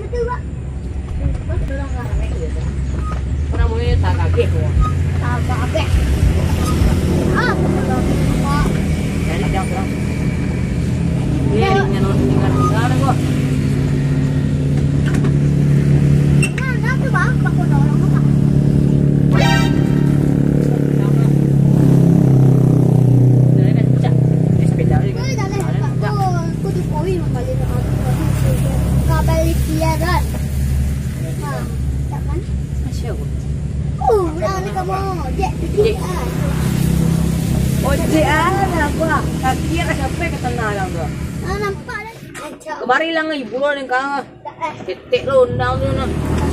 betul Pak. Betul orang naik gitu. Orang mau tak kaget kok. Tak kaget. Ah, betul Pak. Jadi jauh lah. Dia dengan orang tinggal kok. Nah, tu Bang, aku dorong Pak. Ojek lah gua. Kaki ada sampai ke tengah lah gua. Nampak dah. Kemarin lah ibu lo yang kau. Ketek lo undang tu nak.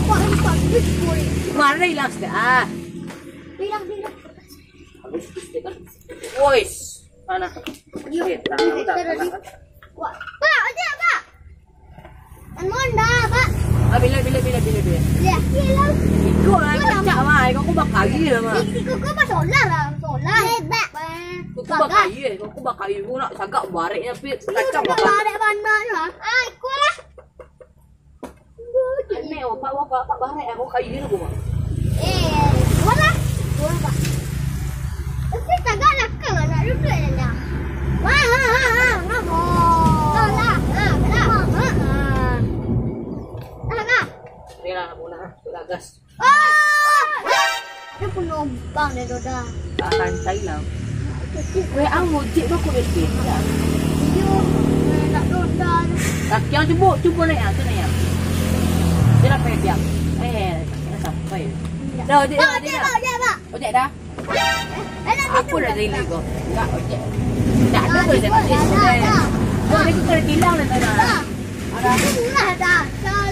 Nampak betul. Kemarin hilang sudah. Bilang. Wois. Mana? Wah, Pak, ojek Pak. Monda Pak. Bila. Ya, kilo. Ikut lah kacak mah. Kau bakar lagi lah mah. Ikut kau pas solar lah, solar. Hebat. Kau bakar lagi. Kau bakar lagi. Kau nak sagak bareknya tapi kacang bakar. Barek bandar lah. Ah, ikut lah. Ini bapak barek aku kayu ni aku mah. Mana? Boleh Pak. Tapi sagak nak ke nak duduk dah. Wah, ngapa? Solar. Ni lah nak pula gas. Dia penumpang dia tu dah. Tak santai lah. Weh, ojek tu aku dah sikit. Dia nak roda. Kaki yang cuba naik tu naik. Dia dah pakai siap. Dah sampai. Dah ojek dah. Ojek dah. Apa dah daily kau? Tak ojek. Tak ada pun saya ojek. Kau ni kena tilang dah dah. Dah.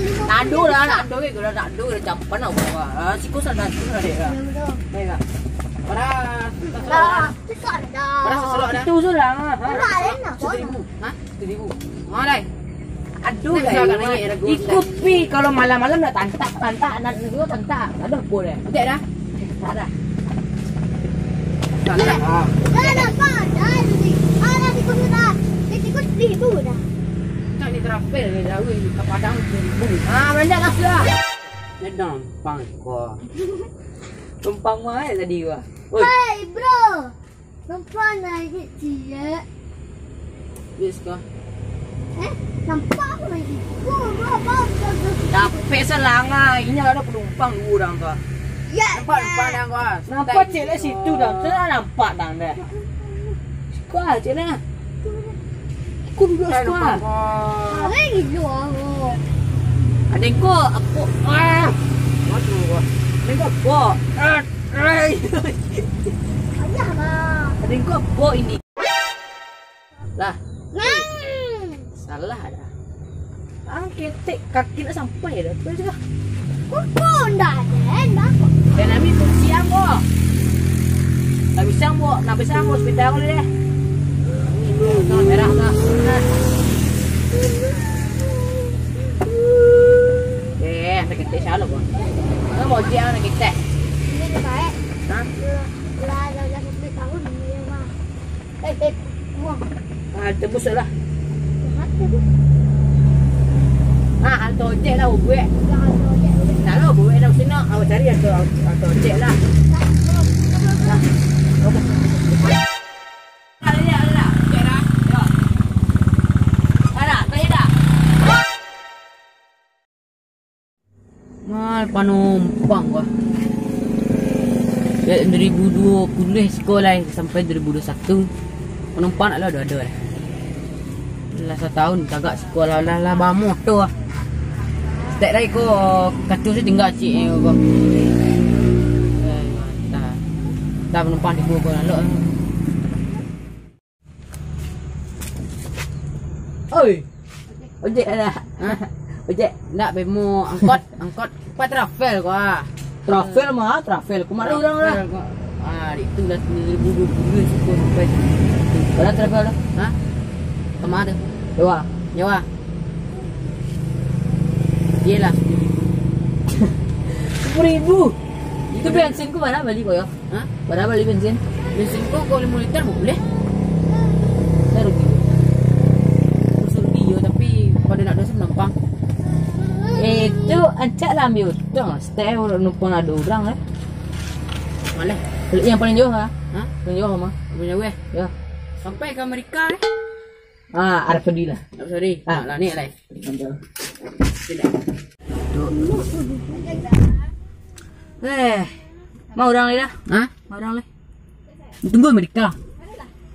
Tak ada lah, nak ada dah campan lah buat. Siku sana dia. Baik tak? Pada seselok dah. Itu sudah. RM1,000. Hah? RM1,000. Dah. Aduh dah. Ikut pi kalau malam-malam nak tantak nak dulu tantak. Ada apa dah? Okey dah. Tak dah. Tak dah. Dah Pak. Dah ikut dah. Ikut itu dah. Ni travel ni dah weh ke Padang RM1,000. Banyak lah sudah. Dia nampang kau. Tumpang mai tadi gua. Hai bro. Tumpang naik dia. Yes kau. Nampak lagi. Bro. Dapat selanga. Ini ada penumpang dua orang kau. Ya. Nampak dah kau. Nampak cek lah situ dah. Saya nampak dah dah. Kau cek lah. Aku duduk sekolah. Lagi dua. Adik ko, aku. Matu ko. Adik ko po. Ayah lah. Adik ko po ini. Lah. Salah dah. Ketek kaki nak sampai dah. Terus dah. Kau dah. Dan kami pun siang ko. Tak bisa mo, nak bisa mo hospital ko deh. Nah, merah dah. Nak kita salah pun. Nak mau dia nak kita. Ini baik. Hah? Lah, dah sampai tahun ni mah. Buang. Tebus lah. Hantu ojek lah buat. Tak lah buat dah sini. Awak cari hantu ojek lah. Penumpang gua. Dari 2020 sekolah sampai 2021 penumpang lah ada lah. Dah 1 tahun agak sekolah lah motor lah. Setiap hari ko kacau saya tinggal cik ko. Dah penumpang di gua lalu. Oi. Ojek dah. Ojek nak bemo angkot apa travel gua. Travel mah travel kemana orang lah. Itu dah 2020 sekolah sampai. Berapa travel dah? Hah? Kemana? Nyawa. Yelah. RM10,000. Itu bensin ku mana beli kau ya? Hah? Berapa beli bensin? Bensin ku kalau 5 liter boleh. Saya rugi. Rugi yo tapi pada nak dosa menampang. Ancak lah ambil utang. Stay numpang ada orang lah. Mana? Yang paling jauh lah. Ha? Paling jauh mah. Punya gue. Ya. Sampai ke Amerika ni. Arab Saudi lah. Sorry. Lah ni lah. Tidak. Mau orang ni dah. Ha? Mau orang ni. Tunggu Amerika.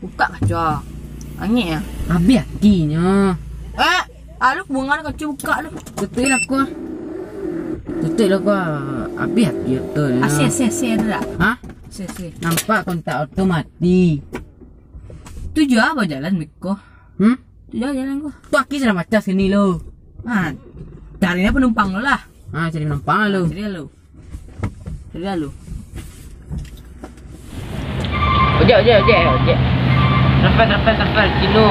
Buka kaca. Angin ya. Habis hatinya. Lu bunga kaca buka lu. Tutup lah aku. Tutup lah aku. Habis hati betul. Asyik ada tak? Ha? Asyik. Nampak kontak auto mati. Tu je apa jalan Miko? Tu je jalan kau. Tu aki sudah macam sini lo. Carinya penumpang lo lah. Cari penumpang lo. Cari lu. Ojek. Travel. Cino.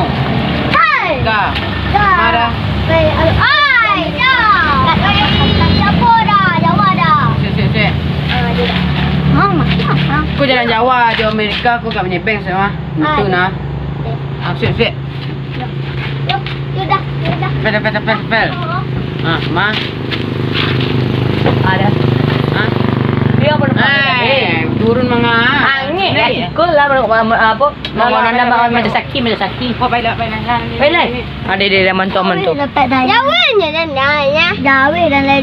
Hai. Dah. Dah. Marah. Ai, dah. Siapa dah? Jawa dah. Sik. Dia dah. Mana? Aku jalan Jawa, di Amerika aku kat menyepeng sama. Itu nah. Sik. Yuk dah. Travel. Ma. Ada. Ha? Dia penumpang. Turun manga. Ini ikut lah apa? Mau nanda macam saki. Oh, baiklah. Ada dia mantu. Jawa ni dan lain. Jawa dan lain.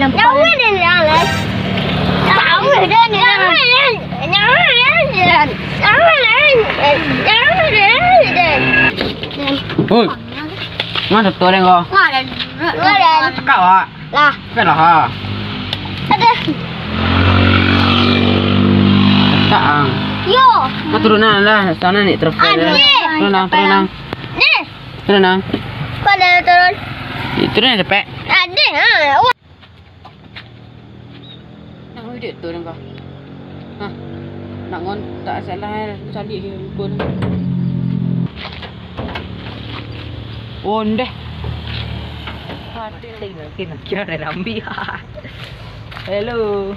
Oi. Mana tu orang kau? Kau ah. Lah. Pelah ha. Ada. Tak. Yo. Kau turunan lah. Sana ni travel. Turun. Turun. Pada turun. Turun cepet. Ada. Nak video turun kau. Nak ngon tak salah salik dia lupa. Ondeh. Kena kira dah ambil. Hello.